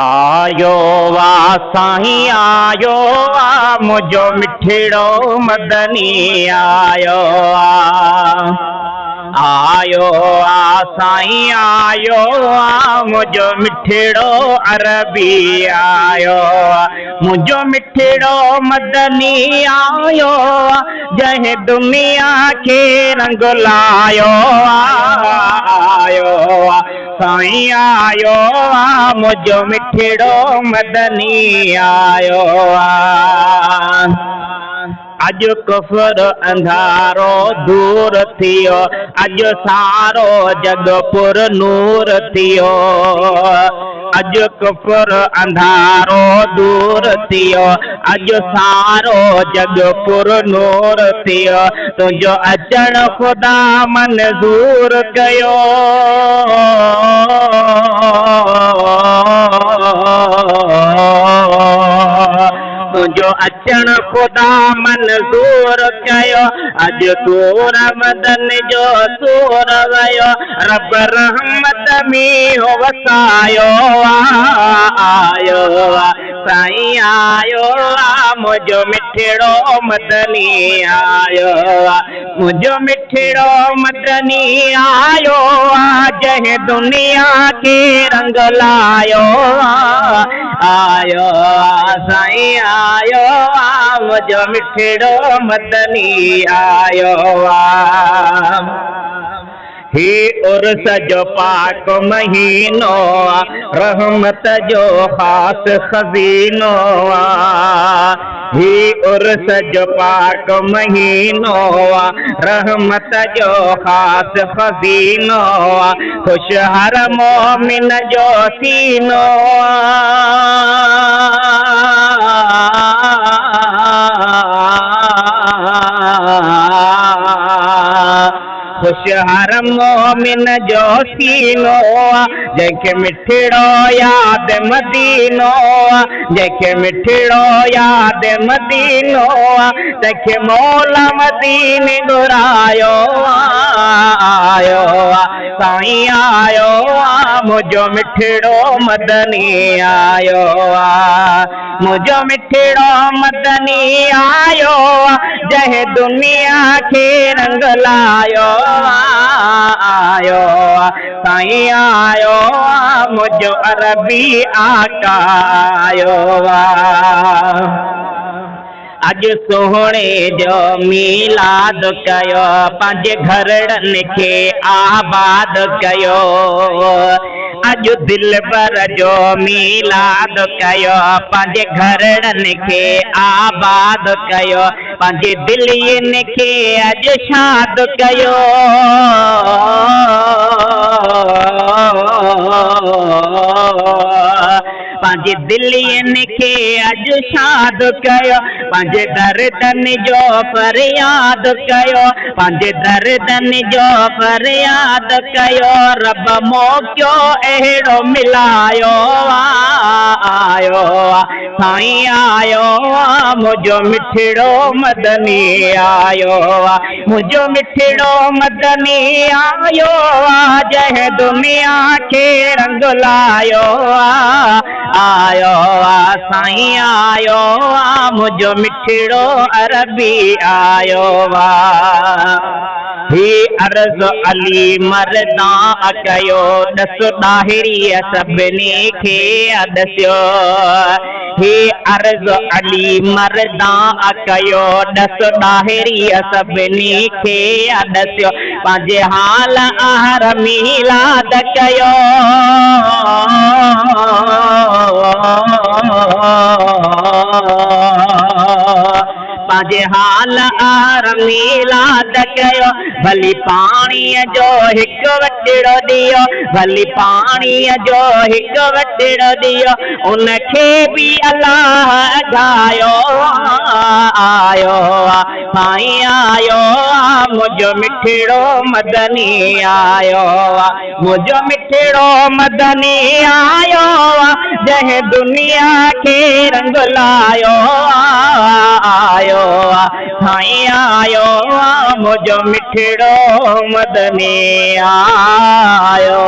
आयो वा साईं आयो वा मुझो मिठड़ो मदनी आयो आयो साईं आयो मुझो मिठड़ो अरबी आयो मुझो मिठड़ो मदनी आयो जह दुनिया के रंग लायो आयो साईं आयो मुझो मिठड़ो मदनी आयो अज कुफर अंधारो दूर थियो अज सारो जगपुर नूर थियो अज कुफर अंधारो दूर थियो अज सारो जगपुर नूर थियो तुझो अचण खुदा मंजूर कयो तुझो अचण खुदा मंजूर कयो अज सूर मदन जो सूर वयो रब रहमत में हो वसायो आयो साईं आयो मुझो मिठड़ो मदनी आयो मुझो मिठड़ो मदनी आयो जह दुनिया के रंग लायो आयो साईं आयो मुझो मिठड़ो मदनी आयो ही उर्स जो पाक महीनो रहमत जो खास खजीनो ही उर्स जो पाक महीनो रहमत जो खास खजीनो खुश हर मोमिन जो सीनो खुश हर मोमिन जो सीनो जैके मिठड़ो याद मदीनो जैके मिठड़ो याद मदीनो तैके मौला मदीन घुरायो आयो साईं आयो मुझो मिठड़ो मदनी आयो मुझो मिठड़ो मदनी आयो जह दुनिया के रंग लायो आयो साईं आयो मुझो अरबी आका आयो अज सोहणे जो मीलाद कयो पंहिंजे घरड़नि खे आबाद कयो अज दिलबर जो मीलाद कयो पंहिंजे घरड़नि खे आबाद कयो पंहिंजे दिलियुनि खे अज शाद कयो पंहिंजे दिलियुनि खे अज शाद कयो पंहिंजे दर्दनि जो फरियाद कयो पंहिंजे दर्दनि जो फरियाद कयो रब मौक़ियो अहिड़ो मिलायो आयो साईं आयो मुझो मिठड़ो मदनी आयो मुझो मिठड़ो मदनी आयो जह दुनिया के रंग लायो आयो साईं आयो मुझो मिठड़ो अरबी आयो ही अर्ज़ अली मर्दा कयो दस दाहिरी सभिनी खे दस्यो ही अर्ज़ अली मर्दा कयो दस दाहिरी सभिनी खे दस्यो पंहिंजे हाल आहर मिलाद कयो पंहिंजे हाल आर मिलाद कयो भली पाणीअ जो हिकु वटिड़ो ॾियो भली पाणीअ जो हिकु वटिड़ो ॾियो उनखे बि अलाह ॻायो आयो साईं आयो मुझो मिठड़ो मदनी आयो मुझो मिठड़ो मदनी आयो जह दुनिया के रंग लायो आयो साईं आयो मुझो मिठड़ो मदनी आयो